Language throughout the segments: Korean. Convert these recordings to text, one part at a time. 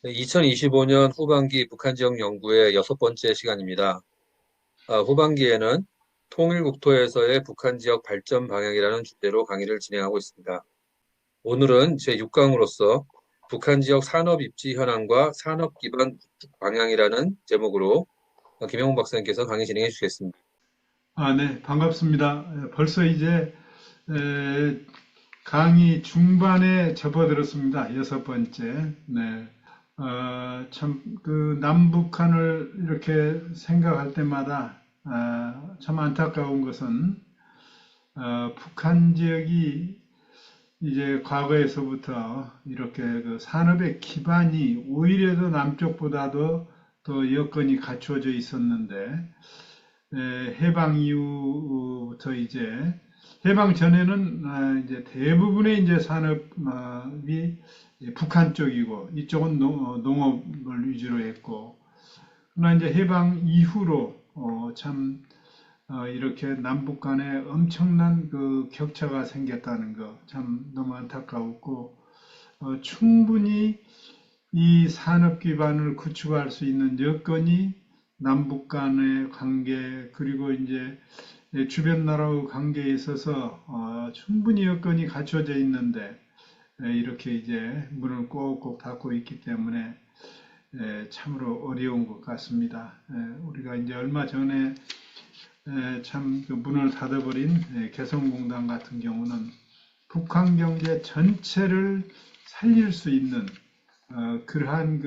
2025년 후반기 북한 지역 연구의 6번째 시간입니다. 후반기에는 통일국토에서의 북한 지역 발전 방향이라는 주제로 강의를 진행하고 있습니다. 오늘은 제6강으로서 북한 지역 산업 입지 현황과 산업 기반 구축 방향이라는 제목으로 김영훈 박사님께서 강의 진행해 주시겠습니다. 네, 반갑습니다. 벌써 이제 에, 강의 중반에 접어들었습니다. 6번째. 네. 참, 남북한을 이렇게 생각할 때마다 참 안타까운 것은 북한 지역이 이제 과거에서부터 이렇게 그 산업의 기반이 오히려 더 남쪽보다도 더 여건이 갖추어져 있었는데 해방 이후부터 이제 해방 전에는 이제 대부분의 이제 산업이 북한 쪽이고 이쪽은 농업을 위주로 했고 그러나 이제 해방 이후로 참 이렇게 남북 간에 엄청난 그 격차가 생겼다는 거 참 너무 안타까웠고 충분히 이 산업 기반을 구축할 수 있는 여건이 남북 간의 관계 그리고 이제 주변 나라의 관계에 있어서 충분히 여건이 갖춰져 있는데 이렇게 이제 문을 꼭꼭 닫고 있기 때문에 참으로 어려운 것 같습니다. 우리가 이제 얼마 전에 참 그 문을 닫아버린 개성공단 같은 경우는 북한 경제 전체를 살릴 수 있는 그러한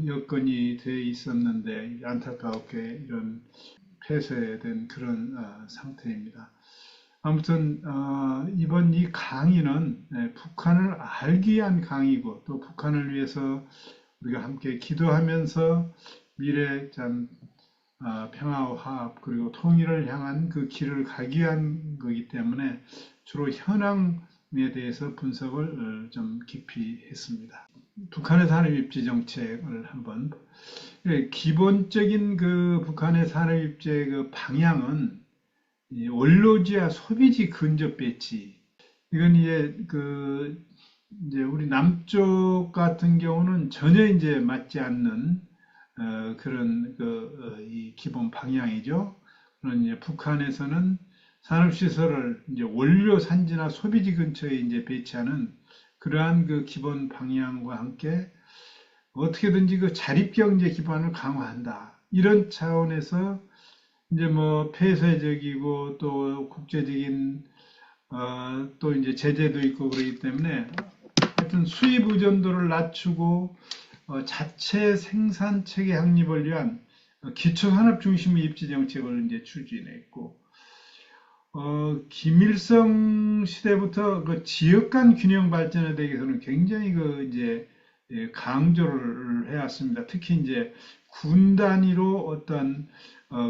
여건이 돼 있었는데 안타깝게 이런 폐쇄된 그런 상태입니다. 아무튼 이번 이 강의는 북한을 알기 위한 강의고 또 북한을 위해서 우리가 함께 기도하면서 미래 참 평화와 화합 그리고 통일을 향한 그 길을 가기 위한 거기 때문에 주로 현황에 대해서 분석을 좀 깊이 했습니다. 북한의 산업 입지 정책을 한번 기본적인 그 북한의 산업 입지의 그 방향은 원로지와 소비지 근접 배치. 이건 이제 우리 남쪽 같은 경우는 전혀 이제 맞지 않는 그런 이 기본 방향이죠. 그런 이제 북한에서는 산업시설을 이제 원료 산지나 소비지 근처에 이제 배치하는 그러한 그 기본 방향과 함께 어떻게든지 그 자립경제 기반을 강화한다. 이런 차원에서 이제 뭐 폐쇄적이고 또 국제적인 또 이제 제재도 있고 그러기 때문에 하여튼 수입 의존도를 낮추고 자체 생산 체계 확립을 위한 기초 산업 중심의 입지 정책을 이제 추진했고 김일성 시대부터 그 지역 간 균형 발전에 대해서는 굉장히 그 이제 강조를 해왔습니다. 특히 이제 군 단위로 어떤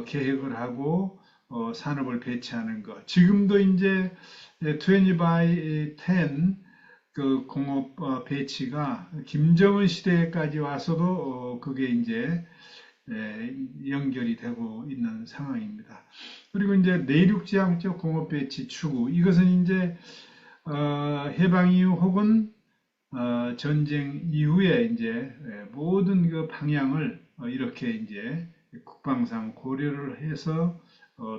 계획을 하고 산업을 배치하는 것. 지금도 이제 20 by 10 그 공업 배치가 김정은 시대까지 와서도 그게 이제 연결이 되고 있는 상황입니다. 그리고 이제 내륙지향적 공업 배치 추구 이것은 이제 해방 이후 혹은 전쟁 이후에 이제 모든 그 방향을 이렇게 이제 국방상 고려를 해서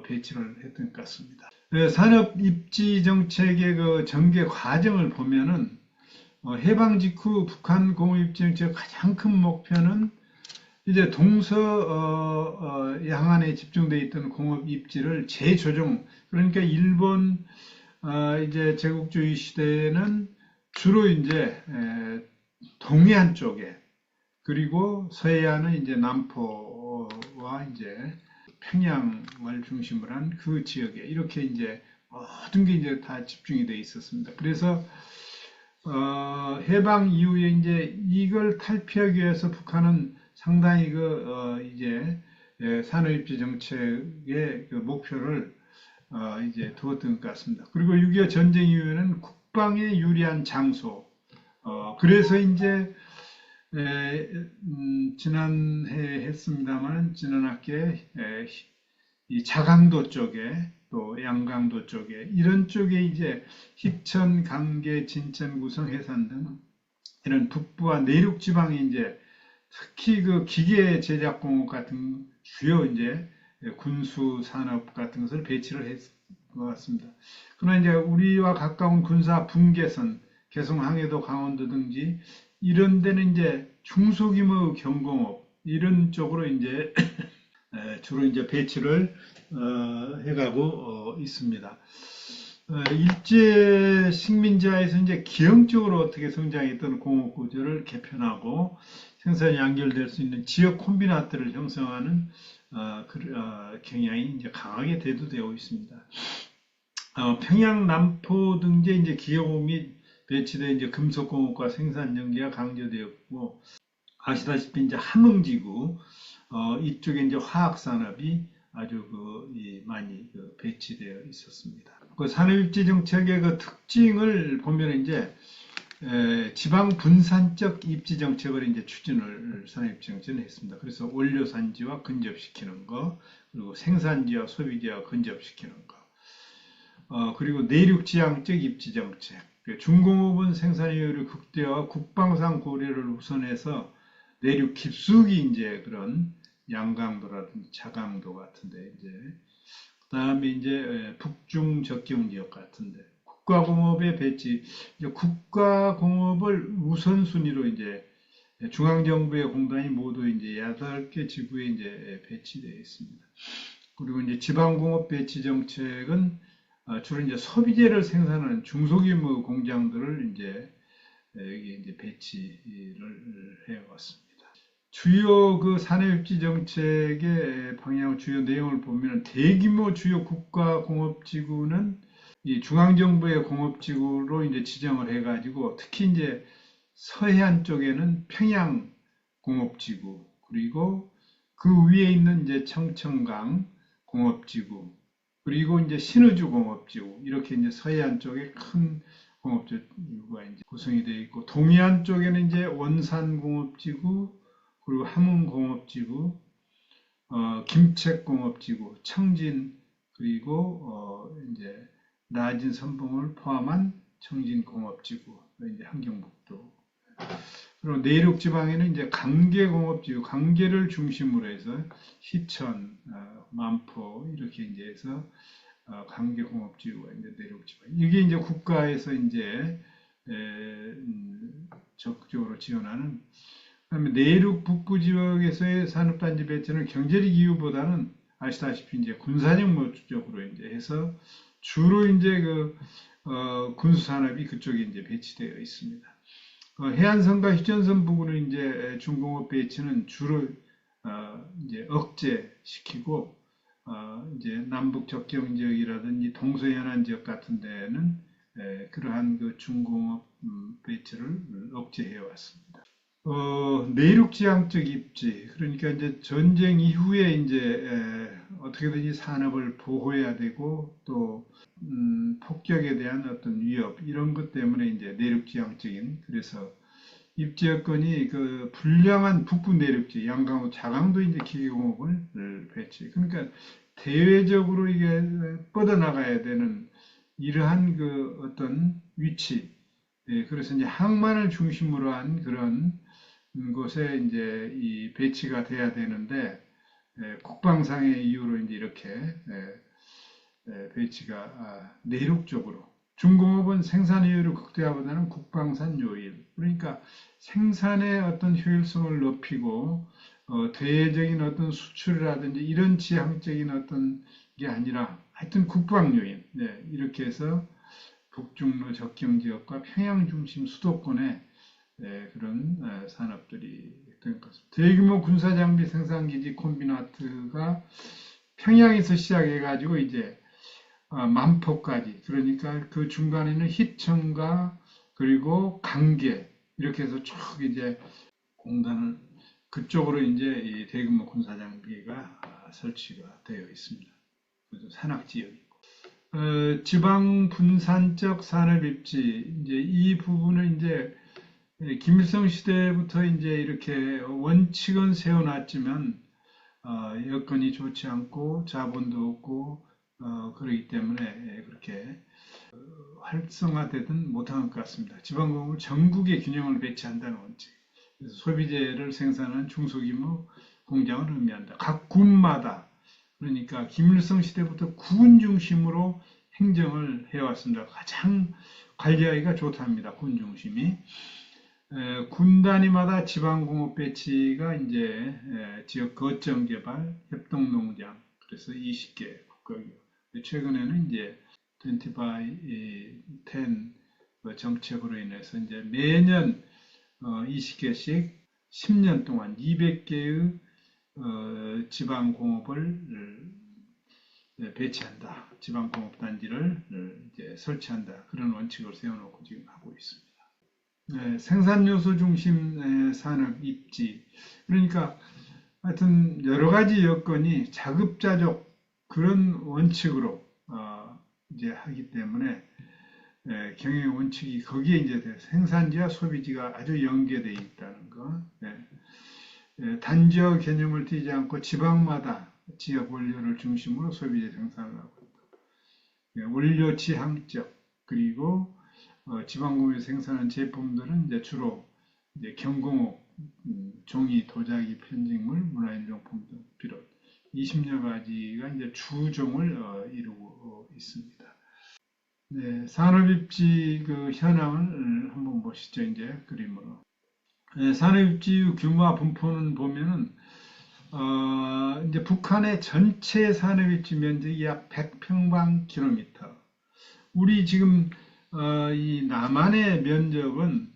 배치를 했던 것 같습니다. 산업 입지 정책의 그 전개 과정을 보면은 해방 직후 북한 공업 입지 정책의 가장 큰 목표는 이제 양안에 집중되어 있던 공업 입지를 재조정 그러니까 일본 이제 제국주의 시대에는 주로 이제 동해안 쪽에 그리고 서해안은 이제 남포와 이제 평양을 중심으로 한 그 지역에 이렇게 이제 모든 게 이제 다 집중이 돼 있었습니다. 그래서 해방 이후에 이제 이걸 탈피하기 위해서 북한은 상당히 이제 산업입지 정책의 그 목표를 이제 두었던 것 같습니다. 그리고 6.25 전쟁 이후에는 국방에 유리한 장소. 그래서 이제 지난해 했습니다만 지난 학기에 이 자강도 쪽에 또 양강도 쪽에 이런 쪽에 이제 희천, 강계, 진천, 구성, 해산 등 이런 북부와 내륙 지방에 이제 특히 그 기계 제작 공업 같은 주요 이제 군수 산업 같은 것을 배치를 했을 것 같습니다. 그러나 이제 우리와 가까운 군사 분계선, 개성 항해도 강원도 등지 이런 데는 이제 중소규모 경공업 이런 쪽으로 이제 주로 이제 배치를 해가고 있습니다. 일제 식민지하에서 이제 기형적으로 어떻게 성장했던 공업 구조를 개편하고 생산이 연결될 수 있는 지역 콤비나트를 형성하는 경향이 이제 강하게 대두되고 있습니다. 평양 남포 등지 이제 기업 및 배치된 이제 금속공업과 생산 연계가 강조되었고 아시다시피 이제 함흥지구 이쪽에 이제 화학 산업이 아주 많이 배치되어 있었습니다. 그 산업입지 정책의 그 특징을 보면 이제 지방 분산적 입지 정책을 이제 추진을 산업입지 정책을 했습니다. 그래서 원료 산지와 근접시키는 거, 그리고 생산지와 소비지와 근접시키는 거, 그리고 내륙 지향적 입지 정책. 중공업은 생산 효율을 극대화와 국방상 고려를 우선해서 내륙 깊숙이 이제 그런 양강도라든지 자강도 같은데 이제 그다음에 이제 북중 접경 지역 같은데 국가공업의 배치, 이제 국가공업을 우선순위로 이제 중앙정부의 공단이 모두 이제 8개 지구에 이제 배치되어 있습니다. 그리고 이제 지방공업 배치 정책은 주로 이제 소비재를 생산하는 중소규모 공장들을 이제 여기 이제 배치를 해왔습니다. 주요 그 산업입지 정책의 방향 주요 내용을 보면 대규모 주요 국가 공업지구는 이 중앙정부의 공업지구로 이제 지정을 해가지고 특히 이제 서해안 쪽에는 평양 공업지구 그리고 그 위에 있는 이제 청천강 공업지구 그리고 이제 신의주 공업지구 이렇게 이제 서해안 쪽에 큰 공업지구가 이제 구성이 되어 있고 동해안 쪽에는 이제 원산 공업지구 그리고 함흥공업지구, 김책공업지구, 청진 그리고 이제 나진 선봉을 포함한 청진공업지구, 이제 함경북도. 그리고 내륙 지방에는 이제 강계공업지구, 강계를 중심으로 해서 시천, 만포 이렇게 이제 해서 강계공업지구가 이제 내륙 지방. 이게 이제 국가에서 이제 적극적으로 지원하는 그다음에 내륙 북부 지역에서의 산업단지 배치는 경제적 이유보다는 아시다시피 이제 군사적 목적으로 이제 해서 주로 이제 군수 산업이 그쪽에 이제 배치되어 있습니다. 해안선과 휴전선 부근의 이제 중공업 배치는 주로 이제 억제시키고 이제 남북 접경 지역이라든지 동서해안 지역 같은 데는 그러한 그 중공업 배치를 억제해 왔습니다. 내륙지향적 입지, 그러니까 이제 전쟁 이후에 이제 어떻게든지 산업을 보호해야 되고 또 폭격에 대한 어떤 위협 이런 것 때문에 이제 내륙지향적인 그래서 입지 여건이 그 불량한 북부 내륙지, 양강도, 자강도 이제 기계공업을 배치. 그러니까 대외적으로 이게 뻗어나가야 되는 이러한 그 어떤 위치, 그래서 이제 항만을 중심으로 한 그런 곳에 이제 이 배치가 돼야 되는데 국방상의 이유로 이제 이렇게 배치가 내륙 쪽으로 중공업은 생산 효율을 극대화보다는 국방산 요일 그러니까 생산의 어떤 효율성을 높이고 대외적인 어떤 수출이라든지 이런 지향적인 어떤 게 아니라 하여튼 국방 요인 이렇게 해서 북중로 접경 지역과 평양 중심 수도권에 그런 산업들이 된 것입니다. 대규모 군사장비 생산기지 콤비나트가 평양에서 시작해가지고 이제 만포까지 그러니까 그 중간에는 희천과 그리고 강계 이렇게 해서 쭉 이제 공단을 그쪽으로 이제 이 대규모 군사장비가 설치가 되어 있습니다. 그래서 산악지역이고 지방 분산적 산업 입지 이제 이 부분은 이제 김일성 시대부터 이제 이렇게 원칙은 세워놨지만 여건이 좋지 않고 자본도 없고 그러기 때문에 그렇게 활성화되든 못한 것 같습니다. 지방공업을 전국에 균형을 배치한다는 원칙. 그래서 소비재를 생산하는 중소규모 공장을 의미한다. 각 군마다 그러니까 김일성 시대부터 군 중심으로 행정을 해왔습니다. 가장 관리하기가 좋답니다. 군 중심이. 군 단위마다 지방공업 배치가 이제 지역 거점 개발, 협동농장, 그래서 20개 국가기업. 최근에는 이제 20 by 10 정책으로 인해서 이제 매년 20개씩 10년 동안 200개의 지방공업을 배치한다. 지방공업단지를 이제 설치한다. 그런 원칙을 세워놓고 지금 하고 있습니다. 네, 생산요소 중심 산업 입지. 그러니까 하여튼 여러 가지 여건이 자급자족 그런 원칙으로 이제 하기 때문에 경영 원칙이 거기에 이제 생산지와 소비지가 아주 연계되어 있다는 거. 단지역 개념을 띠지 않고 지방마다 지역 원료를 중심으로 소비재 생산을 하고 있다. 원료 지향적 그리고 지방공업에 생산한 제품들은 이제 주로 이제 경공업, 종이, 도자기, 편직물, 문화인용품 등 비롯 20여 가지가 이제 주종을 이루고 있습니다. 네, 산업입지 그 현황을 한번 보시죠. 이제 그림으로. 네, 산업입지 규모와 분포는 보면은 이제 북한의 전체 산업입지 면적이 약 100평방킬로미터. 우리 지금 이 남한의 면적은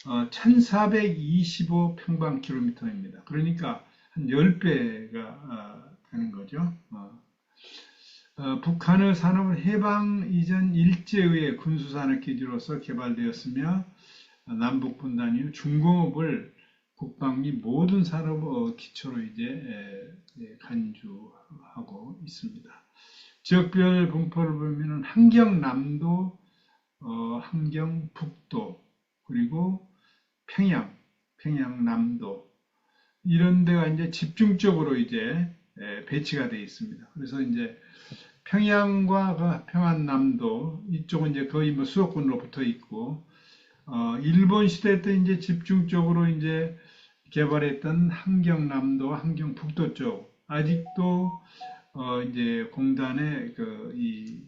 1425평방킬로미터입니다. 그러니까 한 10배가 되는 거죠. 북한의 산업은 해방 이전 일제의 군수산업기지로서 개발되었으며 남북 분단 이후 중공업을 국방 및 모든 산업 기초로 이제 간주하고 있습니다. 지역별 분포를 보면 함경남도, 함경북도, 그리고 평양남도 이런 데가 이제 집중적으로 이제 배치가 되어 있습니다. 그래서 이제 평양과 그 평안남도 이쪽은 이제 거의 뭐 수도권으로 붙어 있고 일본 시대 때 이제 집중적으로 이제 개발했던 함경남도, 함경북도 쪽 아직도 이제 공단의 이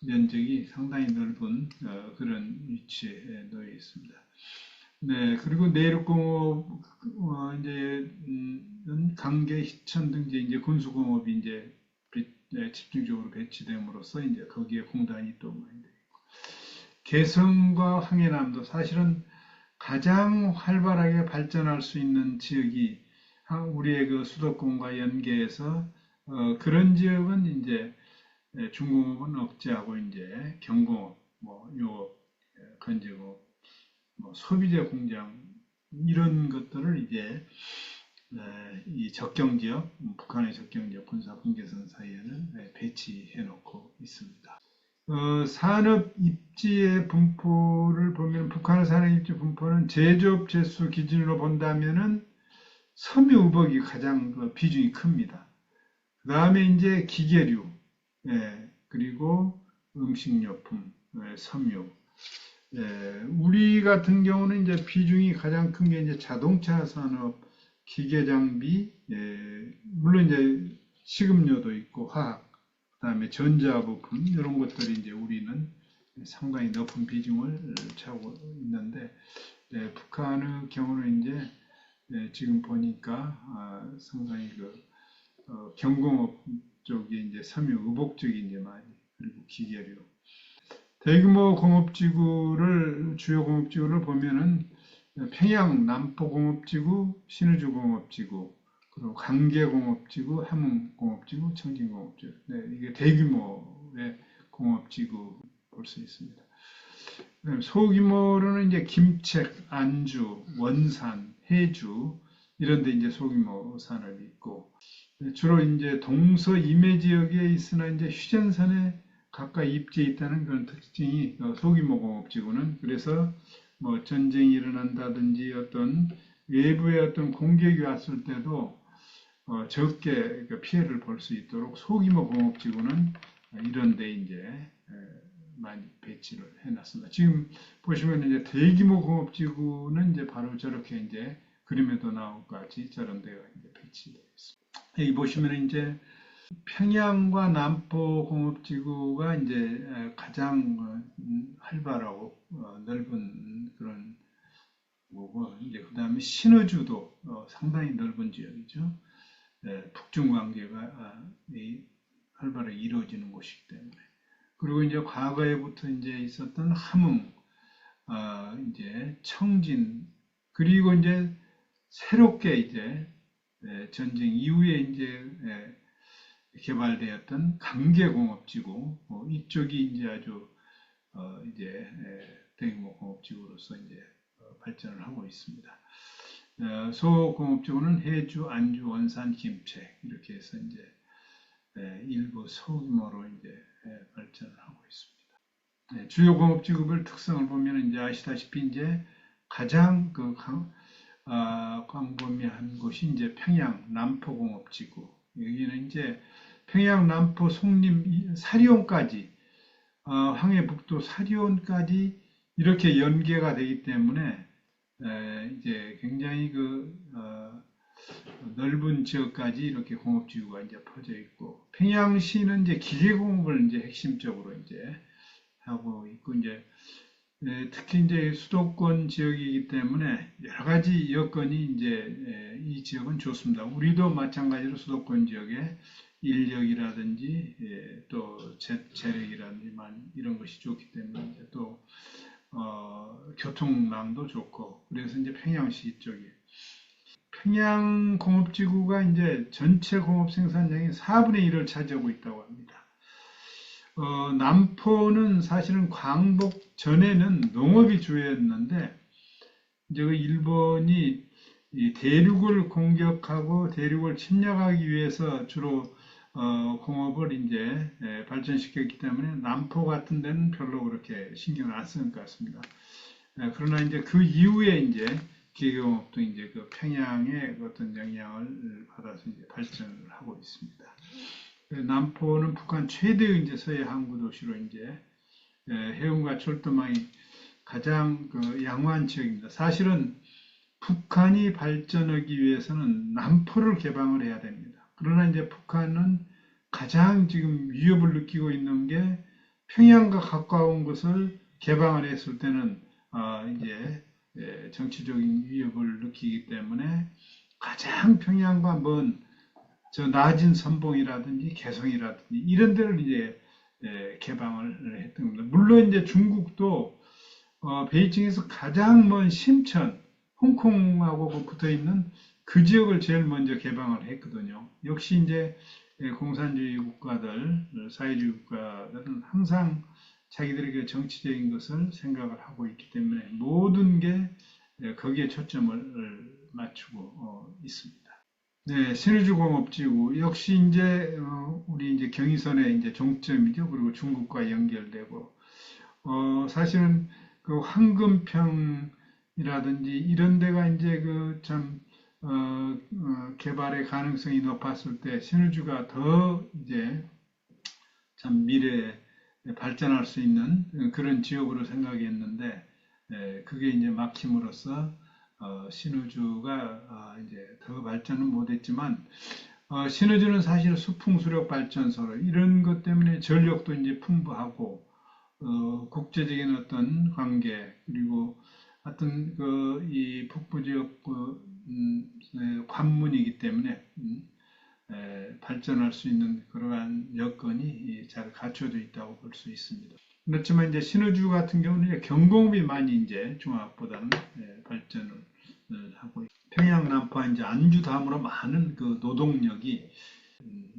면적이 상당히 넓은 그런 위치에 놓여 있습니다. 네, 그리고 내륙공업 이제 강계, 희천 등 이제 군수공업이 이제 집중적으로 배치됨으로써 이제 거기에 공단이 또 많이 돼 있고 개성과 황해남도 사실은 가장 활발하게 발전할 수 있는 지역이 우리의 그 수도권과 연계해서 그런 지역은 이제 중공업은 억제하고 이제 경공업, 뭐 유업, 건조업, 뭐 소비재 공장 이런 것들을 이제 이 적경지역, 북한의 적경지역 군사 분계선 사이에는 배치해 놓고 있습니다. 산업 입지의 분포를 보면 북한의 산업 입지 분포는 제조업 제수 기준으로 본다면은 섬유의복이 가장 비중이 큽니다. 그 다음에 이제 기계류, 그리고 음식료품, 섬유. 우리 같은 경우는 이제 비중이 가장 큰 게 이제 자동차 산업, 기계 장비, 물론 이제 식음료도 있고 화학, 그다음에 전자부품 이런 것들이 이제 우리는 상당히 높은 비중을 차고 있는데 북한의 경우는 이제 지금 보니까 상당히 경공업 쪽이 이제 섬유 의복 쪽이 이제 많이 그리고 기계류 대규모 공업지구를 주요 공업지구를 보면은 평양 남포공업지구, 신의주공업지구, 그리고 강계공업지구, 함흥공업지구, 청진공업지구. 네, 이게 대규모의 공업지구 볼 수 있습니다. 소규모로는 이제 김책, 안주, 원산, 해주 이런 데 이제 소규모 산업이 있고 주로 이제 동서 임해 지역에 있으나 이제 휴전선에 가까이 입지해 있다는 그런 특징이 소규모 공업지구는 그래서 뭐 전쟁이 일어난다든지 어떤 외부의 어떤 공격이 왔을 때도 적게 피해를 볼 수 있도록 소규모 공업지구는 이런 데 이제 많이 배치를 해놨습니다. 지금 보시면 이제 대규모 공업지구는 이제 바로 저렇게 이제 그림에도 나온 것 같이 저런 데가 이제 배치되어 있습니다. 여기 보시면 이제 평양과 남포 공업지구가 이제 가장 활발하고 넓은 그런 거고, 이제 그 다음에 신의주도 상당히 넓은 지역이죠. 북중 관계가 활발하게 이루어지는 곳이기 때문에. 그리고 이제 과거에부터 이제 있었던 함흥, 이제 청진, 그리고 이제 새롭게 이제 전쟁 이후에 이제 개발되었던 강계공업지구, 이쪽이 이제 아주 이제 대규모 공업지구로서 이제 발전을 하고 있습니다. 소공업지구는 해주, 안주, 원산, 김책 이렇게 해서 이제 일부 소규모로 이제 발전을 하고 있습니다. 주요 공업지구별 특성을 보면 이제 아시다시피 이제 가장 광범위한 곳이 이제 평양 남포공업지구. 여기는 이제 평양 남포 송림 사리온까지 황해북도 사리온까지 이렇게 연계가 되기 때문에 이제 굉장히 넓은 지역까지 이렇게 공업지구가 이제 퍼져 있고, 평양시는 이제 기계공업을 이제 핵심적으로 이제 하고 있고, 이제 특히 이제 수도권 지역이기 때문에 여러 가지 여건이 이제 이 지역은 좋습니다. 우리도 마찬가지로 수도권 지역에 인력이라든지 또 재력이라든지 이런 것이 좋기 때문에 이제 또 교통망도 좋고, 그래서 이제 평양시 쪽이 평양 공업지구가 이제 전체 공업 생산량의 4분의 1을 차지하고 있다고 합니다. 남포는 사실은 광복 전에는 농업이 주였는데, 이제 그 일본이 이 대륙을 공격하고 대륙을 침략하기 위해서 주로 공업을 이제 발전시켰기 때문에 남포 같은 데는 별로 그렇게 신경을 안 쓰는 것 같습니다. 그러나 이제 그 이후에 이제 기계공업도 이제 그 평양의 어떤 영향을 받아서 이제 발전을 하고 있습니다. 남포는 북한 최대의 이제 서해 항구 도시로 이제 해운과 철도망이 가장 양호한 지역입니다. 사실은 북한이 발전하기 위해서는 남포를 개방을 해야 됩니다. 그러나 이제 북한은 가장 지금 위협을 느끼고 있는 게 평양과 가까운 것을 개방을 했을 때는 이제 정치적인 위협을 느끼기 때문에 가장 평양과 먼 저 낮은 선봉이라든지 개성이라든지 이런 데를 이제 개방을 했던 겁니다. 물론 이제 중국도 베이징에서 가장 먼 심천, 홍콩하고 붙어 있는 그 지역을 제일 먼저 개방을 했거든요. 역시 이제 공산주의 국가들, 사회주의 국가들은 항상 자기들에게 정치적인 것을 생각을 하고 있기 때문에 모든 게 거기에 초점을 맞추고 있습니다. 네, 신의주 공업지구 역시 이제 우리 이제 경의선의 이제 종점이죠. 그리고 중국과 연결되고 사실은 그 황금평이라든지 이런 데가 이제 참 개발의 가능성이 높았을 때 신의주가 더 이제 참 미래에 발전할 수 있는 그런 지역으로 생각했는데 그게 이제 막힘으로써 신의주가 이제 더 발전은 못했지만 신의주는 사실 수풍수력 발전소로 이런 것 때문에 전력도 이제 풍부하고 국제적인 어떤 관계 그리고 하여튼 이 북부 지역 관문이기 때문에 발전할 수 있는 그러한 여건이 잘 갖춰져 있다고 볼 수 있습니다. 그렇지만 이제 신의주 같은 경우는 이제 경공업이 많이 이제 중앙보다는 발전을 하고 있고 평양 남포 이제 안주 다음으로 많은 그 노동력이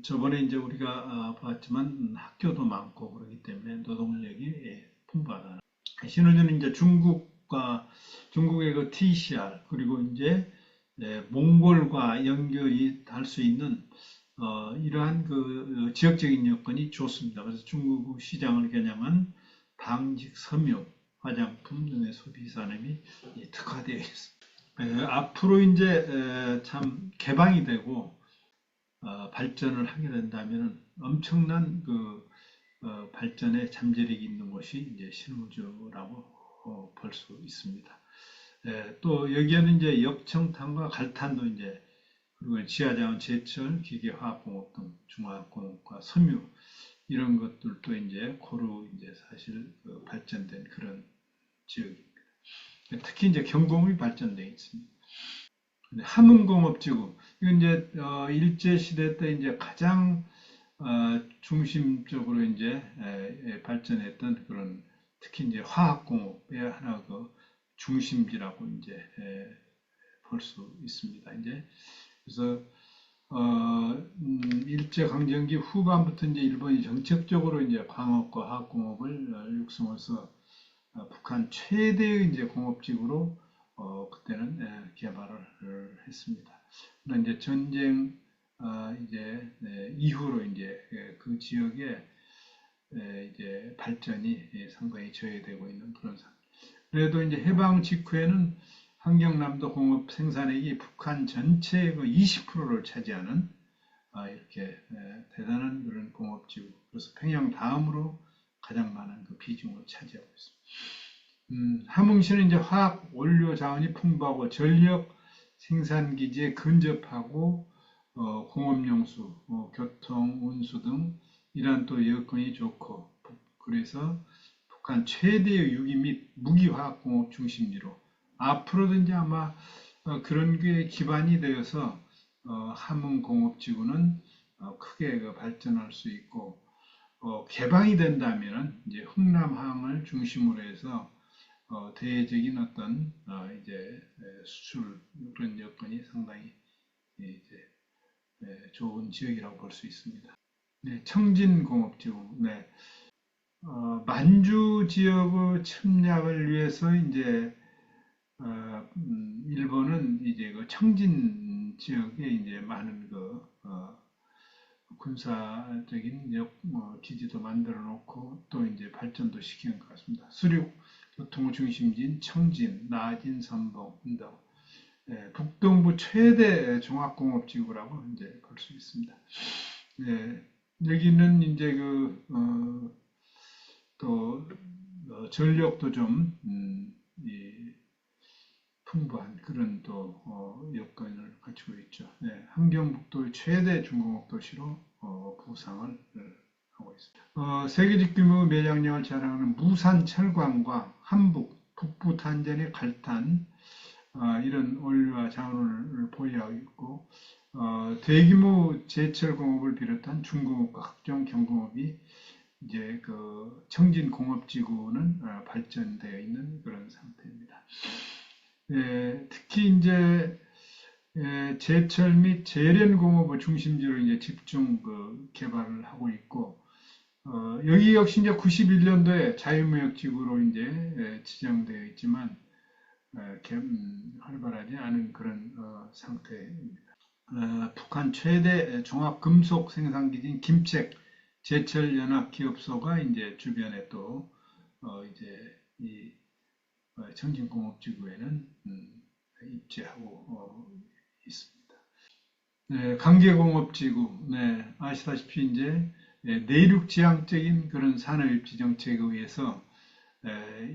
저번에 이제 우리가 봤지만 학교도 많고 그렇기 때문에 노동력이 풍부하다. 신의주는 이제 중국의 그 TCR 그리고 이제 몽골과 연결이 할 수 있는 이러한 그 지역적인 여건이 좋습니다. 그래서 중국 시장을 겨냥한 방직, 섬유, 화장품 등의 소비 산업이 특화되어 있습니다. 앞으로 이제 참 개방이 되고 발전을 하게 된다면 엄청난 그 발전에 잠재력이 있는 곳이 이제 신우주라고 볼 수 있습니다. 또 여기에는 이제 역청탄과 갈탄도 이제 그리고 지하자원 제철, 기계화학공업 등 중화학공업과 섬유 이런 것들도 이제 고루 이제 사실 발전된 그런 지역입니다. 특히 이제 경공이 발전되어 있습니다. 함흥공업지구 이건 이제 일제 시대 때 이제 가장 중심적으로 이제 발전했던 그런 특히 이제 화학공업의 하나 그 중심지라고 이제 볼 수 있습니다. 이제 그래서 일제 강점기 후반부터 이제 일본이 정책적으로 이제 광업과 화학공업을 육성해서 북한 최대의 이제 공업지구로 그때는 개발을 했습니다. 그러나 이제 전쟁 이제 이후로 이제 그 지역에 이제 발전이 상당히 저해되고 있는 그런 상황. 그래도 이제 해방 직후에는 함경남도 공업 생산액이 북한 전체의 그 20%를 차지하는 이렇게 대단한 그런 공업지구. 그래서 평양 다음으로 가장 많은 그 비중을 차지하고 있습니다. 함흥시는 이제 화학 원료 자원이 풍부하고 전력 생산 기지에 근접하고 공업용수, 교통, 운수 등 이러한 또 여건이 좋고 그래서 북한 최대의 유기 및 무기화학공업 중심지로 앞으로도 이제 아마 그런 게 기반이 되어서 함흥공업지구는 크게 발전할 수 있고 개방이 된다면 이제 흥남항을 중심으로 해서 대외적인 어떤 이제 수출 그런 여건이 상당히 이제 좋은 지역이라고 볼 수 있습니다. 네, 청진공업지구. 네, 만주 지역의 침략을 위해서 이제 일본은 이제 그 청진 지역에 이제 많은 그 군사적인 기지도 만들어 놓고 또 이제 발전도 시키는 것 같습니다. 수륙 교통 중심지인 청진, 나진, 선봉, 운동, 북동부 최대 종합공업지구라고 이제 볼 수 있습니다. 여기는 이제 또 전력도 좀 풍부한 그런 또 여건을 갖추고 있죠. 함경북도의 최대 중공업 도시로 부상을 하고 있습니다. 세계적 규모의 매장량을 자랑하는 무산 철광과 한북, 북부 탄전의 갈탄 이런 원료와 자원을 보유하고 있고 대규모 제철 공업을 비롯한 중공업과 각종 경공업이 이제 그 청진 공업지구는 발전되어 있는 그런 상태입니다. 특히 이제 제철 및 제련 공업을 중심지로 이제 집중 개발을 하고 있고 여기 역시 이제 91년도에 자유무역지구로 이제 지정되어 있지만 활발하지 않은 그런 상태입니다. 북한 최대 종합금속 생산기지인 김책 제철연합기업소가 이제 주변에 또 이제 이 청진공업지구에는 입지하고 있습니다. 네, 강계공업지구, 네, 아시다시피 이제 내륙지향적인 그런 산업입지 정책에 의해서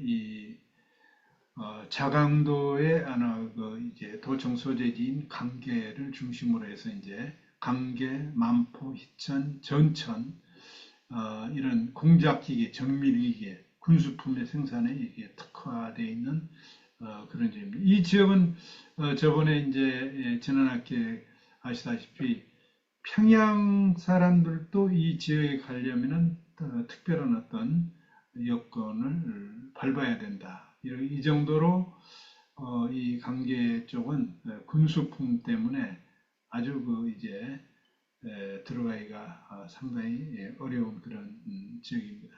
이 자강도의 이제 도청 소재지인 강계를 중심으로 해서 이제 강계, 만포, 희천, 전천 이런 공작기계, 정밀기계, 군수품의 생산에 이게 특화되어 있는 그런 지역입니다. 이 지역은 저번에 이제 지난 학기에 아시다시피 평양 사람들도 이 지역에 가려면은 특별한 어떤 여건을 밟아야 된다. 이 정도로 이 강계 쪽은 군수품 때문에 아주 이제 들어가기가 상당히 어려운 그런 지역입니다.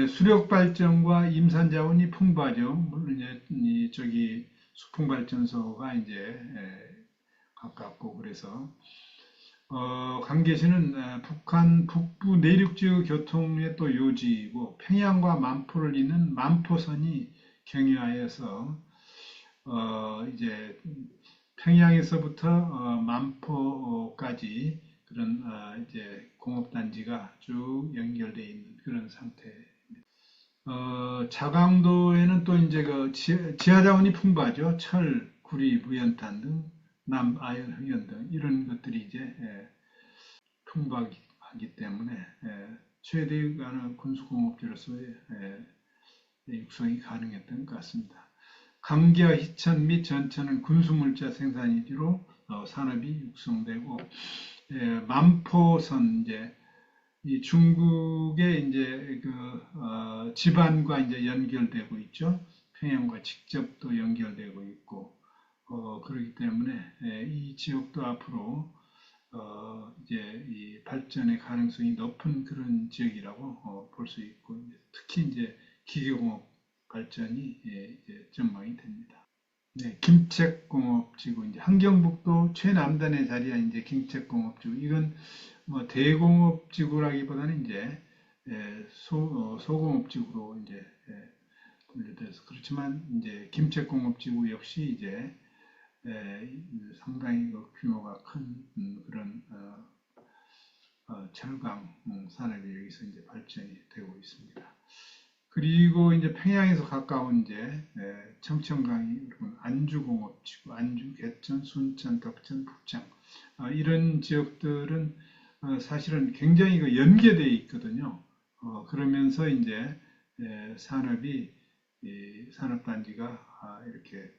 수력 발전과 임산 자원이 풍부하죠. 물론 이제 저기 수풍 발전소가 이제 가깝고 그래서 강계시는 북한 북부 내륙 지역 교통의 또 요지이고 평양과 만포를 잇는 만포선이 경유하여서 이제 평양에서부터 만포까지 그런 이제 공업단지가 쭉 연결되어 있는 그런 상태. 자강도에는 또 이제 그 지하자원이 풍부하죠. 철, 구리, 무연탄 등 남아연, 흑연 등 이런 것들이 이제 풍부하기 때문에 최대의 군수공업지로서의 육성이 가능했던 것 같습니다. 강기와 희천 및 전천은 군수물자 생산위주로 산업이 육성되고 만포선 이제 이 중국의 이제 지반과 이제 연결되고 있죠. 평양과 직접 또 연결되고 있고 그렇기 때문에 이 지역도 앞으로 이제 이 발전의 가능성이 높은 그런 지역이라고 볼 수 있고 특히 이제 기계공업 발전이 이제 전망이 됩니다. 네, 김책공업지구 이제 한경북도 최남단에 자리한 이제 김책공업지구 이건 뭐 대공업지구라기보다는 이제 소공업지구로 이제 분류돼서 그렇지만 이제 김책공업지구 역시 이제 상당히 그 규모가 큰 그런 철강 산업이 여기서 이제 발전이 되고 있습니다. 그리고 이제 평양에서 가까운 이제 청천강이 안주공업지구, 안주, 개천, 순천, 덕천, 북창 이런 지역들은 사실은 굉장히 그 연계되어 있거든요. 그러면서 이제 산업이 산업단지가 이렇게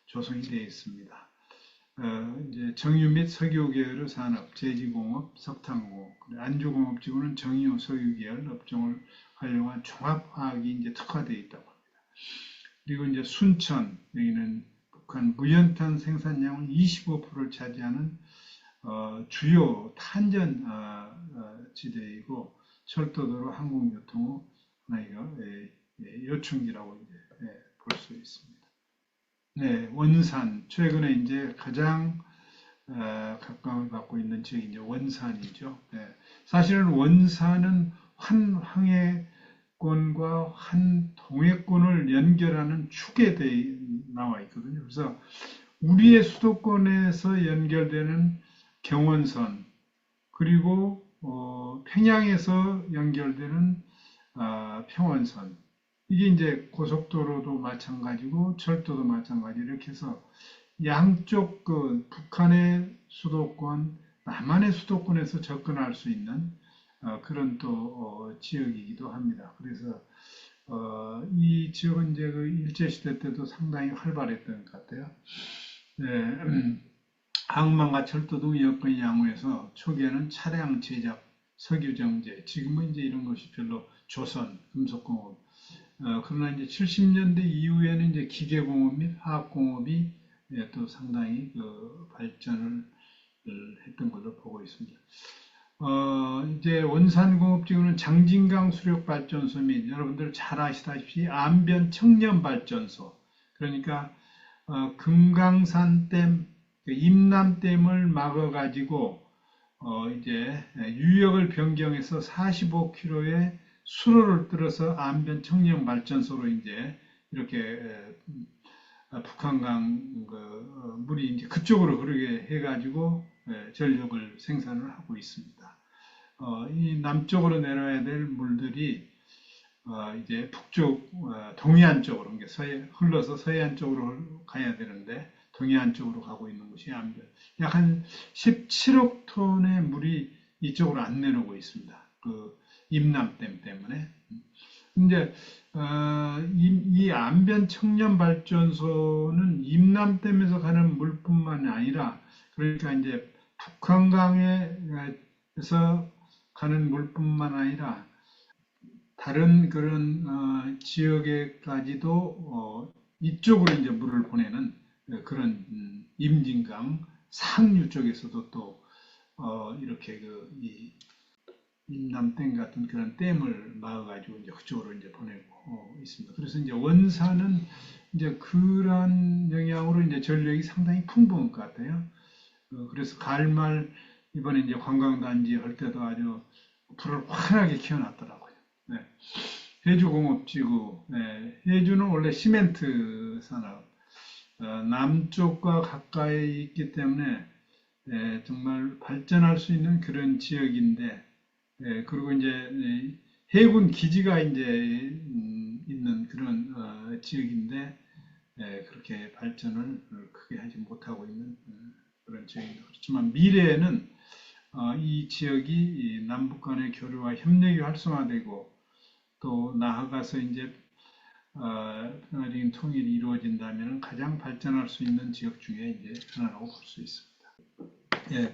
조성이 되어 있습니다. 이제 정유 및 석유 계열의 산업, 제지공업, 석탄공업, 안주공업지구는 정유, 석유 계열 업종을 활용한 종합화학이 이제 특화되어 있다고 합니다. 그리고 이제 순천 여기는 북한 무연탄 생산량은 25%를 차지하는 주요 탄전 지대이고 철도도로 항공교통 하나의 요충지라고 이제 볼 수 있습니다. 네, 원산 최근에 이제 가장 각광을 받고 있는 지역이 이제 원산이죠. 사실은 원산은 한 황해권과 한 동해권을 연결하는 축에 나와 있거든요. 그래서 우리의 수도권에서 연결되는 경원선 그리고 평양에서 연결되는 평원선 이게 이제 고속도로도 마찬가지고 철도도 마찬가지 이렇게 해서 양쪽 그 북한의 수도권, 남한의 수도권에서 접근할 수 있는 그런 또 지역이기도 합니다. 그래서 이 지역은 이제 그 일제시대 때도 상당히 활발했던 것 같아요. 네, 항만과 철도 등 여건이 양호해서 초기에는 차량 제작, 석유 정제, 지금은 이제 이런 것이 별로 조선, 금속공업, 그러나 이제 70년대 이후에는 이제 기계공업 및 화학공업이 또 상당히 그 발전을 했던 걸로 보고 있습니다. 이제 원산공업지구는 장진강 수력발전소 및 여러분들 잘 아시다시피 안변 청년발전소 그러니까 금강산댐, 임남댐을 막아가지고 이제 유역을 변경해서 45km의 수로를 뚫어서 안변 청년발전소로 이제 이렇게 북한강 물이 이제 그쪽으로 흐르게 해가지고 전력을 생산을 하고 있습니다. 이 남쪽으로 내려야 될 물들이 이제 북쪽 동해안 쪽으로 흘러서 서해안 쪽으로 가야 되는데 동해안 쪽으로 가고 있는 곳이 안변. 약 한 17억 톤의 물이 이쪽으로 안 내려오고 있습니다. 그 임남댐 때문에. 이제 이 안변 청년발전소는 임남댐에서 가는 물뿐만 아니라 그러니까 이제 북한강에서 가는 물뿐만 아니라 다른 그런 지역에까지도 이쪽으로 이제 물을 보내는 그런 임진강 상류 쪽에서도 또 이렇게 이 임남댐 같은 그런 댐을 막아가지고 이제 그쪽으로 이제 보내고 있습니다. 그래서 이제 원산은 이제 그런 영향으로 이제 전력이 상당히 풍부한 것 같아요. 그래서 가을말 이번에 이제 관광단지 할 때도 아주 불을 환하게 키워놨더라고요. 네. 해주공업지구, 네. 해주는 원래 시멘트 산업, 남쪽과 가까이 있기 때문에 정말 발전할 수 있는 그런 지역인데, 그리고 이제 해군 기지가 이제 있는 그런 지역인데, 그렇게 발전을 크게 하지 못하고 있는 그런 지역입니다. 그렇지만 미래에는 이 지역이 이 남북 간의 교류와 협력이 활성화되고 또 나아가서 이제 평화적인 통일이 이루어진다면 가장 발전할 수 있는 지역 중에 이제 하나라고 볼 수 있습니다.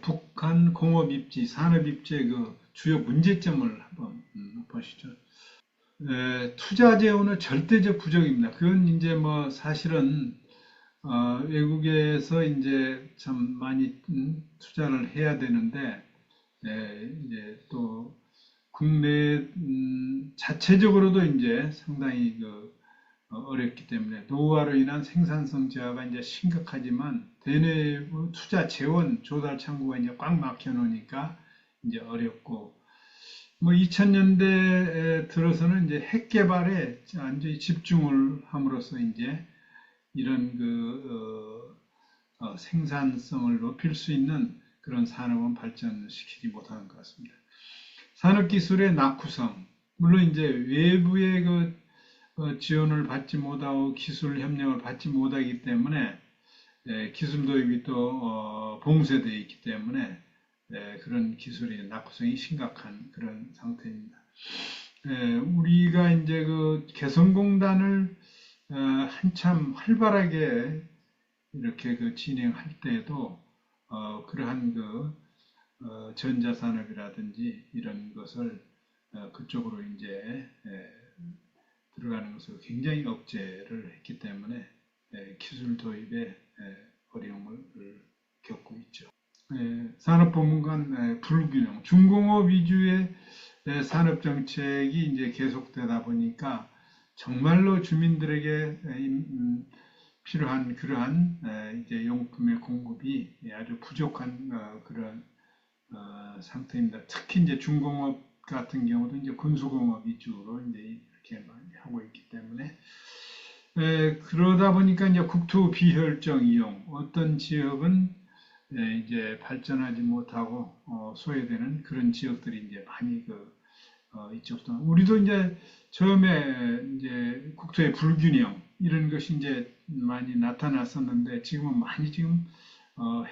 북한 공업 입지, 산업 입지의 그 주요 문제점을 한번 보시죠. 투자 재원의 절대적 부족입니다. 그건 이제 뭐 사실은 외국에서 이제 참 많이 투자를 해야 되는데 이제 또 국내 자체적으로도 이제 상당히 어렵기 때문에 노후화로 인한 생산성 저하가 이제 심각하지만 대내부 투자 재원 조달 창구가 이제 꽉 막혀 놓으니까 이제 어렵고 뭐 2000년대 들어서는 이제 핵 개발에 완전히 집중을 함으로써 이제 이런 생산성을 높일 수 있는 그런 산업은 발전시키지 못하는 것 같습니다. 산업기술의 낙후성, 물론 이제 외부의 지원을 받지 못하고 기술 협력을 받지 못하기 때문에 기술 도입이 또 봉쇄되어 있기 때문에 그런 기술의 낙후성이 심각한 그런 상태입니다. 우리가 이제 개성공단을 한참 활발하게 이렇게 진행할 때에도 그러한 전자산업이라든지 이런 것을 그쪽으로 이제 들어가는 것을 굉장히 억제를 했기 때문에 기술 도입에 어려움을 겪고 있죠. 산업부문 간 불균형, 중공업 위주의 산업 정책이 이제 계속되다 보니까 정말로 주민들에게 필요한 그러한 이제 용품의 공급이 아주 부족한 그런 상태입니다. 특히 이제 중공업 같은 경우도 이제 군수공업 위주로 이제 이렇게 많이 하고 있기 때문에 그러다 보니까 이제 국토 비혈정 이용 어떤 지역은 이제 발전하지 못하고 소외되는 그런 지역들이 이제 많이 이쪽도 우리도 이제 처음에 이제 국토의 불균형 이런 것이 이제 많이 나타났었는데 지금은 많이 지금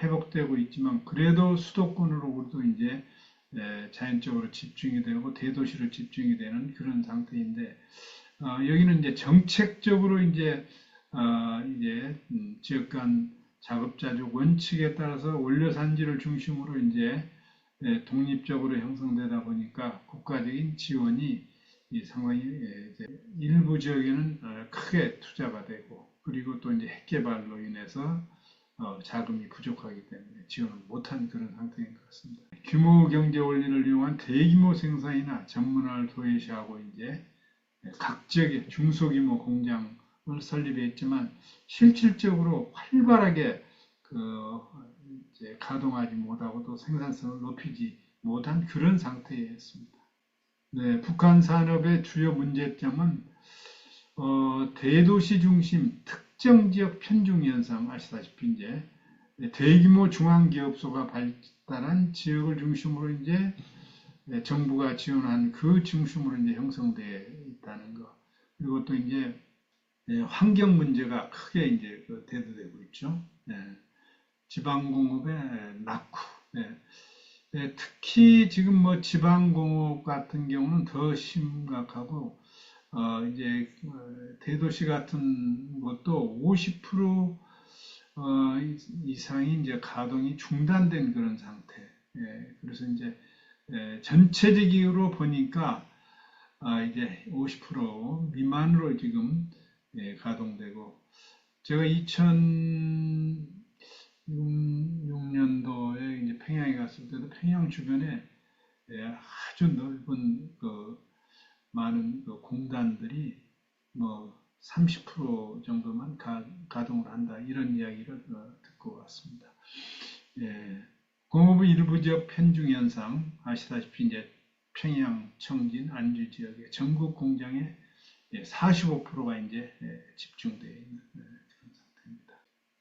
회복되고 있지만 그래도 수도권으로 우리도 이제 자연적으로 집중이 되고 대도시로 집중이 되는 그런 상태인데 여기는 이제 정책적으로 이제 지역 간 자급자족 원칙에 따라서 원료산지를 중심으로 이제 독립적으로 형성되다 보니까 국가적인 지원이 상당히 일부 지역에는 크게 투자가 되고 그리고 또 이제 핵개발로 인해서 자금이 부족하기 때문에 지원을 못한 그런 상태인 것 같습니다. 규모 경제 원리를 이용한 대규모 생산이나 전문화를 도외시하고 이제 각 지역에 중소규모 공장을 설립했지만 실질적으로 활발하게 이제 가동하지 못하고 또 생산성을 높이지 못한 그런 상태였습니다. 네, 북한 산업의 주요 문제점은 대도시 중심 특정 지역 편중 현상 아시다시피 이제 대규모 중앙기업소가 발달한 지역을 중심으로 이제 정부가 지원한 그 중심으로 이제 형성되어 있다는 거. 그리고 또 이제 환경 문제가 크게 이제 대두되고 있죠. 지방공업의 낙후. 특히 지금 뭐 지방공업 같은 경우는 더 심각하고 이제 대도시 같은 것도 50% 이상이 이제 가동이 중단된 그런 상태. 그래서 이제 전체적으로 보니까 이제 50% 미만으로 지금 가동되고 제가 2006년도에 이제 평양에 갔을 때도 평양 주변에 아주 넓은 많은 공단들이 뭐 30% 정도만 가동을 한다 이런 이야기를 듣고 왔습니다. 공업의 일부 지역 편중 현상 아시다시피 이제 평양, 청진, 안주 지역의 전국 공장의 45%가 이제 집중되어 있는 그런 상태입니다.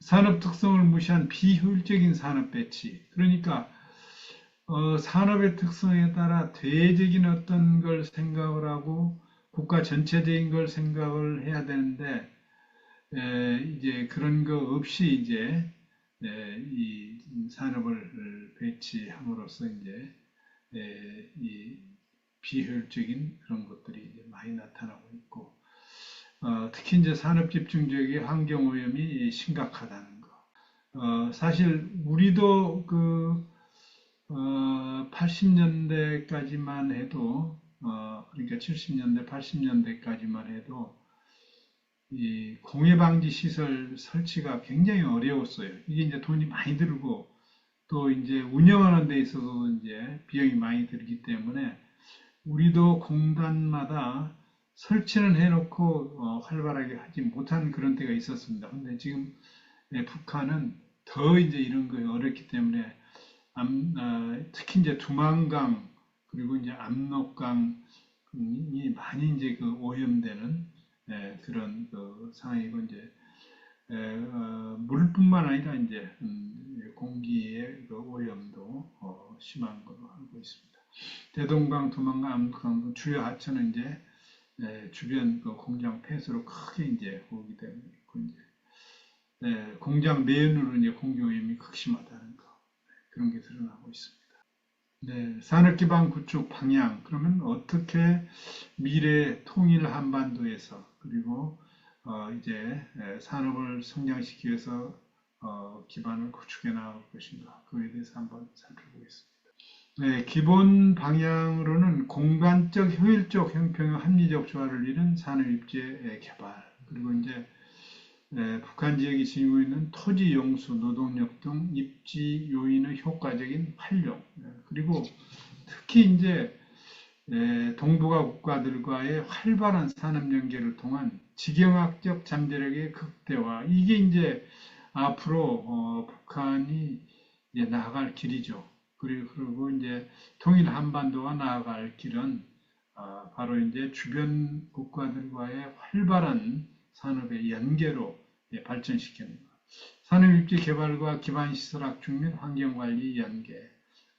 산업 특성을 무시한 비효율적인 산업 배치. 그러니까 산업의 특성에 따라 대외적인 어떤 걸 생각을 하고 국가 전체적인 걸 생각을 해야 되는데 이제 그런 거 없이 이제 이 산업을 배치함으로써 이제 이 비효율적인 그런 것들이 이제 많이 나타나고 있고 특히 이제 산업 집중 지역의 환경 오염이 심각하다는 거. 사실 우리도 그 80년대까지만 해도 그러니까 70년대, 80년대까지만 해도 이 공해 방지 시설 설치가 굉장히 어려웠어요. 이게 이제 돈이 많이 들고 또 이제 운영하는 데 있어서 이제 비용이 많이 들기 때문에 우리도 공단마다 설치는 해놓고 활발하게 하지 못한 그런 때가 있었습니다. 근데 지금 북한은 더 이제 이런 거 어렵기 때문에 특히 이제 두만강 그리고 이제 압록강이 많이 이제 그 오염되는 그런 그 상황이고 이제 물뿐만 아니라 이제 공기의 그 오염도 심한 걸로 알고 있습니다. 대동강, 두만강, 압록강도 주요 하천은 이제 주변 그 공장 폐수로 크게 이제 오기 때문에 이제 공장 내연으로 이제 공기 오염이 극심하다는 거 그런 게 드러나고 있습니다. 네, 산업기반 구축 방향 그러면 어떻게 미래 통일 한반도에서 그리고 이제 산업을 성장시키기 위해서 기반을 구축해 나갈 것인가 그에 대해서 한번 살펴보겠습니다. 네, 기본 방향으로는 공간적 효율적 형평의 합리적 조화를 이룬 산업 입지의 개발 그리고 이제 북한 지역이 지니고 있는 토지 용수, 노동력 등 입지 요인의 효과적인 활용 그리고 특히 이제 동북아 국가들과의 활발한 산업 연계를 통한 지경학적 잠재력의 극대화 이게 이제 앞으로 북한이 이제 나아갈 길이죠. 그리고 이제 통일 한반도가 나아갈 길은 바로 이제 주변 국가들과의 활발한 산업의 연계로 발전시키는 것. 산업입지 개발과 기반시설 확충 및 환경관리 연계,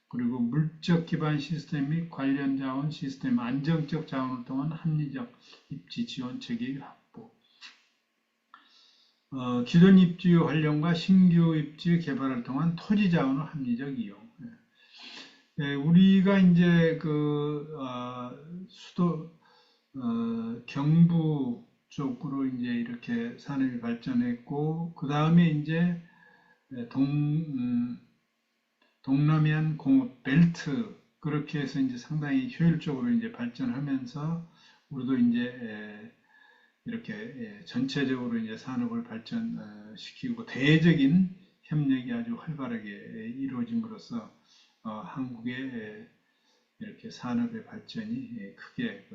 그리고 물적 기반 시스템 및 관련 자원 시스템 안정적 자원을 통한 합리적 입지 지원 체계 확보, 기존 입지 활용과 신규 입지 개발을 통한 토지 자원의 합리적 이용. 우리가 이제 그 수도 경부 쪽으로 이제 이렇게 산업이 발전했고 그 다음에 이제 동남해안 공업 벨트 그렇게 해서 이제 상당히 효율적으로 이제 발전하면서 우리도 이제 이렇게 전체적으로 이제 산업을 발전시키고 대외적인 협력이 아주 활발하게 이루어짐으로써 한국의 이렇게 산업의 발전이 크게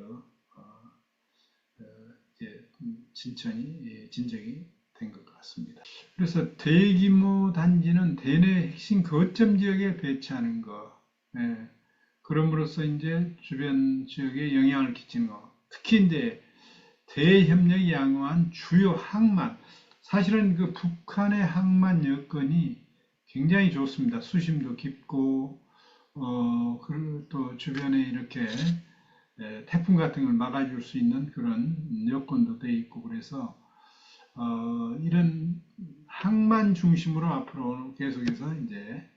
이제 진정이 된 것 같습니다. 그래서 대규모 단지는 대내 핵심 거점 지역에 배치하는 거, 그럼으로써 이제 주변 지역에 영향을 끼치는 거, 특히 이제 대협력이 양호한 주요 항만, 사실은 그 북한의 항만 여건이 굉장히 좋습니다. 수심도 깊고, 그리고 또 주변에 이렇게 태풍 같은 걸 막아줄 수 있는 그런 여건도 돼 있고 그래서 이런 항만 중심으로 앞으로 계속해서 이제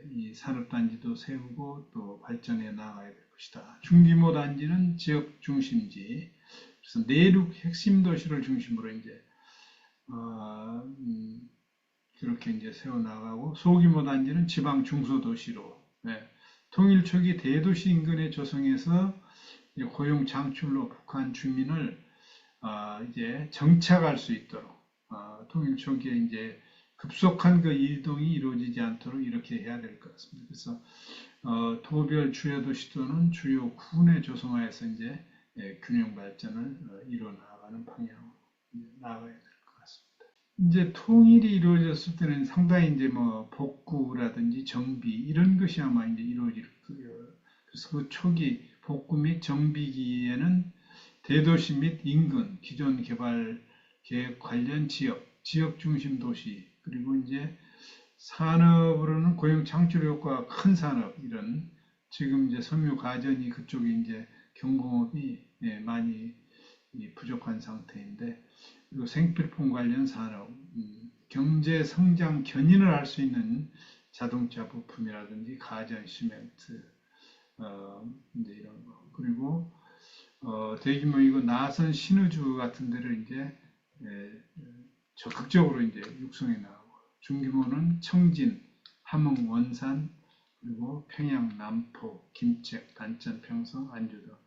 이 산업단지도 세우고 또 발전해 나가야 될 것이다. 중규모 단지는 지역 중심지, 그래서 내륙 핵심 도시를 중심으로 이제 그렇게 이제 세워 나가고 소규모 단지는 지방 중소도시로 통일 초기 대도시 인근에 조성해서 고용 창출로 북한 주민을 이제 정착할 수 있도록 통일 초기에 이제 급속한 그 이동이 이루어지지 않도록 이렇게 해야 될 것 같습니다. 그래서 도별 주요 도시 또는 주요 군에 조성하여서 이제 균형 발전을 이뤄 나가는 방향으로 나아가야 될 것 같습니다. 이제 통일이 이루어졌을 때는 상당히 이제 뭐 복구라든지 정비 이런 것이 아마 이제 이루어질 거예요. 그래서 그 초기 복구 및 정비기에는 대도시 및 인근 기존 개발 계획 관련 지역 지역 중심 도시, 그리고 이제 산업으로는 고용 창출 효과가 큰 산업, 이런 지금 이제 섬유 가전이 그쪽에 이제 경공업이 많이 부족한 상태인데, 그리고 생필품 관련 산업, 경제 성장 견인을 할 수 있는 자동차 부품이라든지 가전, 시멘트, 이제 이런 거. 그리고 대규모 이거 나선 신우주 같은 데를 이제 예, 적극적으로 이제 육성해 나가고, 중규모는 청진, 함흥, 원산, 그리고 평양, 남포, 김책, 단천, 평성, 안주도.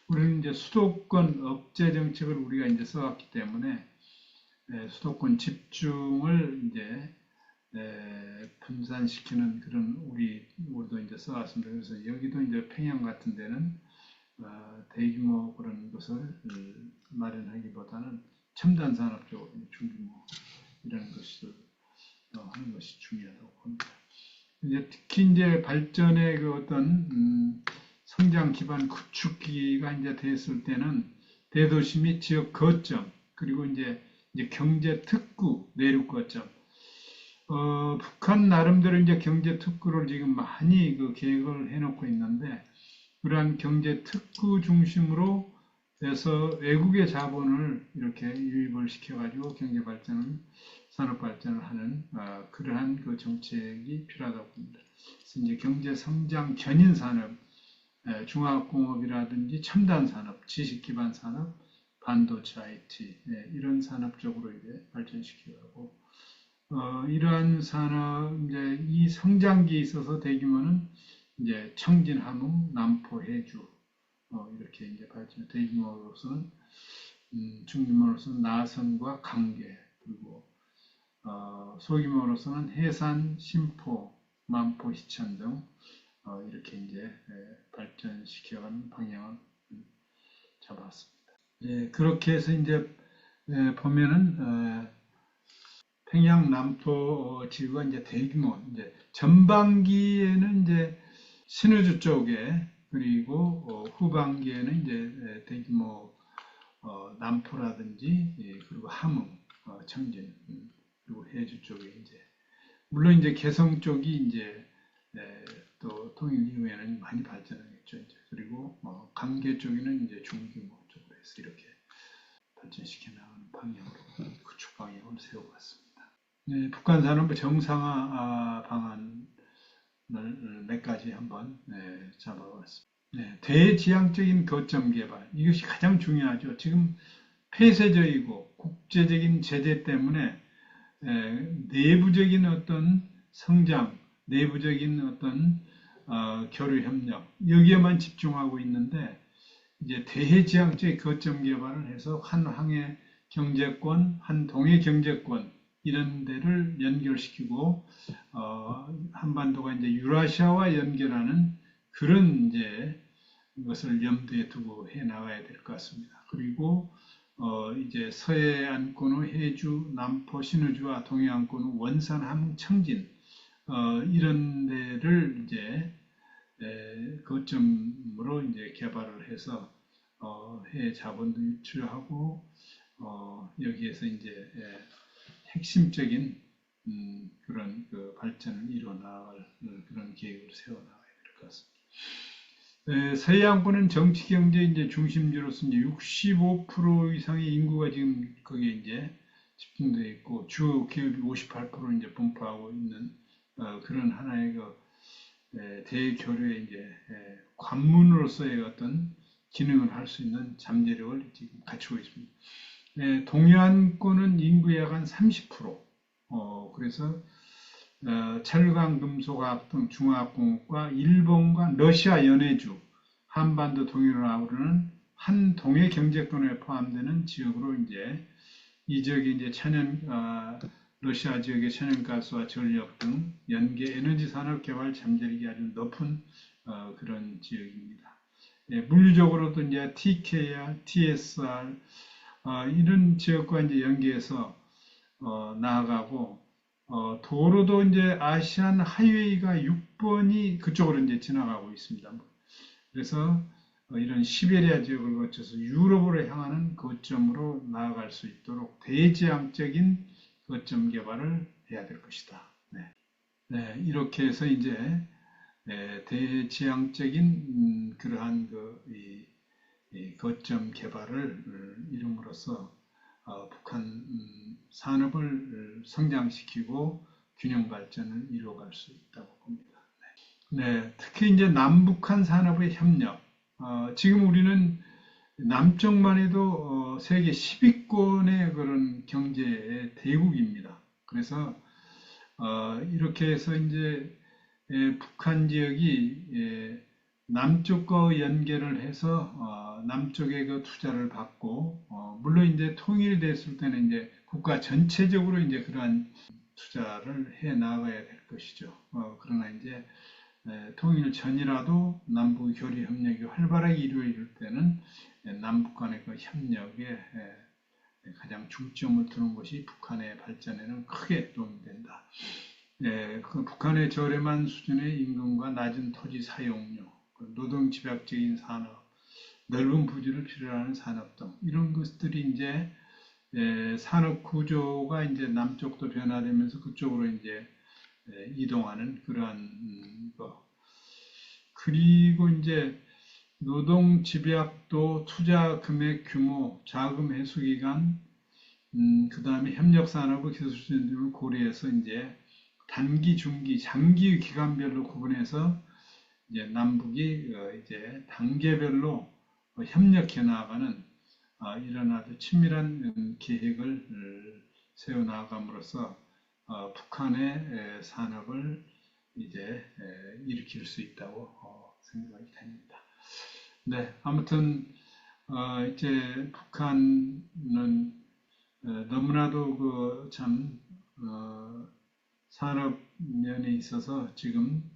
우리는 이제 수도권 억제 정책을 우리가 이제 써왔기 때문에 수도권 집중을 이제 분산시키는 그런 우리도 이제 써왔습니다. 그래서 여기도 이제 평양 같은 데는 대규모 그런 것을 마련하기보다는 첨단 산업 쪽으로 중규모 이런 것을 하는 것이 중요하다고 봅니다. 이제 특히 이제 발전의 그 어떤 성장 기반 구축기가 이제 됐을 때는 대도시 및 지역 거점, 그리고 이제 경제 특구, 내륙 거점. 북한 나름대로 이제 경제 특구를 지금 많이 그 계획을 해놓고 있는데, 그러한 경제 특구 중심으로 해서 외국의 자본을 이렇게 유입을 시켜가지고 경제 발전을, 산업 발전을 하는 그러한 그 정책이 필요하다고 봅니다. 그래서 이제 경제 성장 견인 산업, 중화학공업이라든지 첨단 산업, 지식 기반 산업, 반도체 IT 이런 산업 쪽으로 이제 발전시키고, 이러한 산업 이제 이 성장기에 있어서 대규모는 이제 청진, 함흥, 남포, 해주 이렇게 이제 발전. 대규모로서는 중규모로서는 나선과 강계, 그리고 소규모로서는 해산, 심포, 만포, 시천 등 이렇게 이제 발전시켜가는 방향을 잡았습니다. 그렇게 해서 이제 보면은 평양 남포 지구가 이제 대규모, 이제 전반기에는 이제 신의주 쪽에, 그리고 후반기에는 이제 대규모 남포라든지 그리고 함흥, 청진, 그리고 해주 쪽에 이제 물론 이제 개성 쪽이 이제 또 통일 이후에는 많이 발전하겠죠. 이제. 그리고 강계 쪽에는 이제 중규모 쪽으로 해서 이렇게 발전시켜 나가는 방향으로 구축 방향을 세워봤습니다. 네, 북한 산업부 정상화 방안을 몇 가지 한번 잡아봤습니다. 네, 대지향적인 거점 개발, 이것이 가장 중요하죠. 지금 폐쇄적이고 국제적인 제재 때문에 내부적인 어떤 성장, 내부적인 어떤 교류 협력 여기에만 집중하고 있는데, 이제 대지향적인 거점 개발을 해서 한 항해 경제권, 한 동해 경제권 이런 데를 연결시키고 한반도가 이제 유라시아와 연결하는 그런 이제 것을 염두에 두고 해 나가야 될 것 같습니다. 그리고 이제 서해안권 후 해주, 남포, 신의주와 동해안권 후 원산, 함흥, 청진 이런 데를 이제 거점으로 이제 개발을 해서 해외 자본도 유치하고 여기에서 이제 핵심적인 그런 그 발전을 이루어 나갈 그런 계획을 세워 나가야 될 것 같습니다. 서해안권은 정치 경제 이제 중심지로서 이제 65% 이상의 인구가 지금 거기에 이제 집중되어 있고, 주 기업이 58% 이제 분포하고 있는 그런 하나의 그 대교류의 이제 관문으로서의 어떤 기능을 할 수 있는 잠재력을 지금 갖추고 있습니다. 동해안권은 인구의 약 한 30%, 그래서 철강, 금속화학 등 중화학공업과 일본과 러시아 연해주, 한반도 동해를 아우르는 한 동해 경제권에 포함되는 지역으로 이제 이 지역이 이제 러시아 지역의 천연가스와 전력 등 연계 에너지 산업 개발 잠재력이 아주 높은 그런 지역입니다. 물리적으로도 이제 TKR, TSR 이런 지역과 이제 연계해서 나아가고, 도로도 이제 아시안 하이웨이가 6번이 그쪽으로 이제 지나가고 있습니다. 그래서 이런 시베리아 지역을 거쳐서 유럽으로 향하는 거점으로 나아갈 수 있도록 대지향적인 거점 개발을 해야 될 것이다. 네. 네, 이렇게 해서 이제 대지향적인 그러한 이 거점 개발을 이름으로써 북한 산업을 성장시키고 균형 발전을 이루어갈 수 있다고 봅니다. 네, 특히 이제 남북한 산업의 협력. 지금 우리는 남쪽만 해도 세계 10위권의 그런 경제의 대국입니다. 그래서 이렇게 해서 이제 북한 지역이 남쪽과 연계를 해서 남쪽에 그 투자를 받고 물론 이제 통일이 됐을 때는 이제 국가 전체적으로 이제 그러한 투자를 해 나가야 될 것이죠. 그러나 이제 통일 전이라도 남북 교류 협력이 활발하게 이루어질 때는 남북 간의 그 협력에 가장 중점을 두는 것이 북한의 발전에는 크게 도움이 된다. 그 북한의 저렴한 수준의 임금과 낮은 토지 사용료, 노동 집약적인 산업, 넓은 부지를 필요로 하는 산업 등 이런 것들이 이제 산업 구조가 이제 남쪽도 변화되면서 그쪽으로 이제 이동하는 그러한 거. 그리고 이제 노동 집약도 투자 금액 규모, 자금 회수 기간, 그 다음에 협력 산업의 기술 수준 등을 고려해서 이제 단기, 중기, 장기 기간별로 구분해서 이제 남북이 이제 단계별로 협력해 나가는 이런 아주 친밀한 계획을 세워 나감으로써 북한의 산업을 이제 일으킬 수 있다고 생각이 됩니다. 네, 아무튼 이제 북한은 너무나도 그참 산업 면에 있어서 지금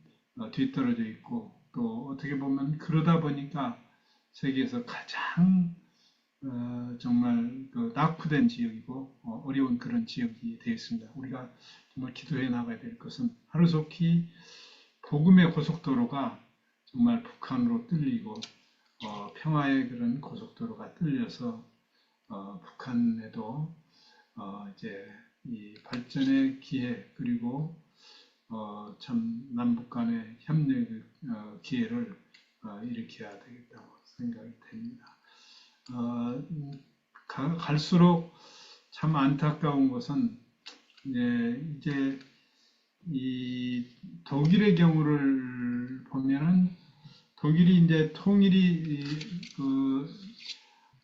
뒤떨어져 있고 또 어떻게 보면 그러다 보니까 세계에서 가장 정말 그 낙후된 지역이고 어려운 그런 지역이 되어 있습니다. 우리가 정말 기도해 나가야 될 것은 하루속히 복음의 고속도로가 정말 북한으로 뚫리고 평화의 그런 고속도로가 뚫려서 북한에도 이제 이 발전의 기회 그리고 참 남북 간의 협력 기회를 일으켜야 되겠다고 생각이 됩니다. 갈수록 참 안타까운 것은 이제 이 독일의 경우를 보면은 독일이 이제 통일이 그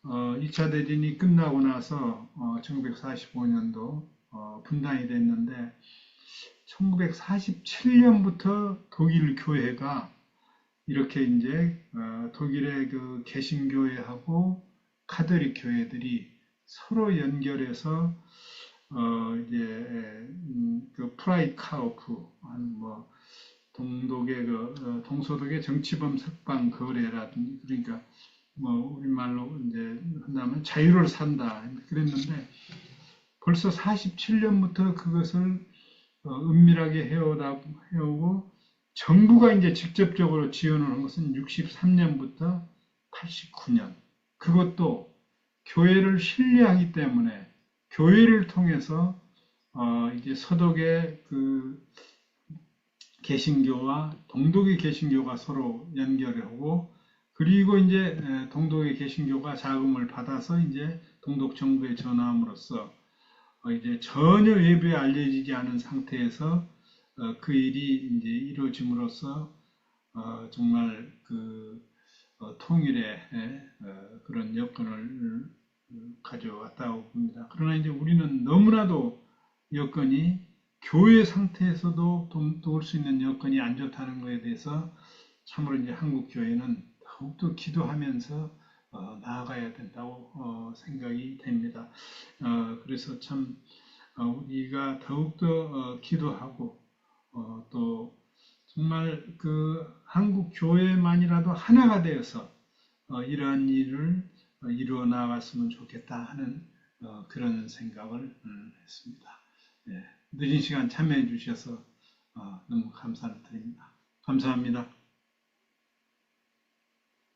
2차 대전이 끝나고 나서 1945년도 분단이 됐는데 1947년부터 독일 교회가 이렇게 이제 독일의 그 개신교회하고 카톨릭 교회들이 서로 연결해서 이제 그 프라이 카우프 뭐 동독의 그 동서독의 정치범 석방 거래라든지 그러니까 뭐 우리말로 이제 한다면 자유를 산다 그랬는데 벌써 47년부터 그것을 은밀하게 해오고 정부가 이제 직접적으로 지원을 한 것은 63년부터 89년. 그것도 교회를 신뢰하기 때문에 교회를 통해서 이제 서독의 그 개신교와 동독의 개신교가 서로 연결하고 그리고 이제 동독의 개신교가 자금을 받아서 이제 동독 정부에 전함으로써 이제 전혀 외부에 알려지지 않은 상태에서 그 일이 이제 이루어짐으로써 정말 그 통일의 그런 여건을 가져왔다고 봅니다. 그러나 이제 우리는 너무나도 여건이 교회 상태에서도 도울 수 있는 여건이 안 좋다는 것에 대해서 참으로 이제 한국 교회는 더욱더 기도하면서 나아가야 된다고 생각이 됩니다. 그래서 참 우리가 더욱더 기도하고 또 정말 그 한국 교회만이라도 하나가 되어서 이러한 일을 이루어 나갔으면 좋겠다 하는 그런 생각을 했습니다. 예, 늦은 시간 참여해 주셔서 너무 감사를 드립니다. 감사합니다.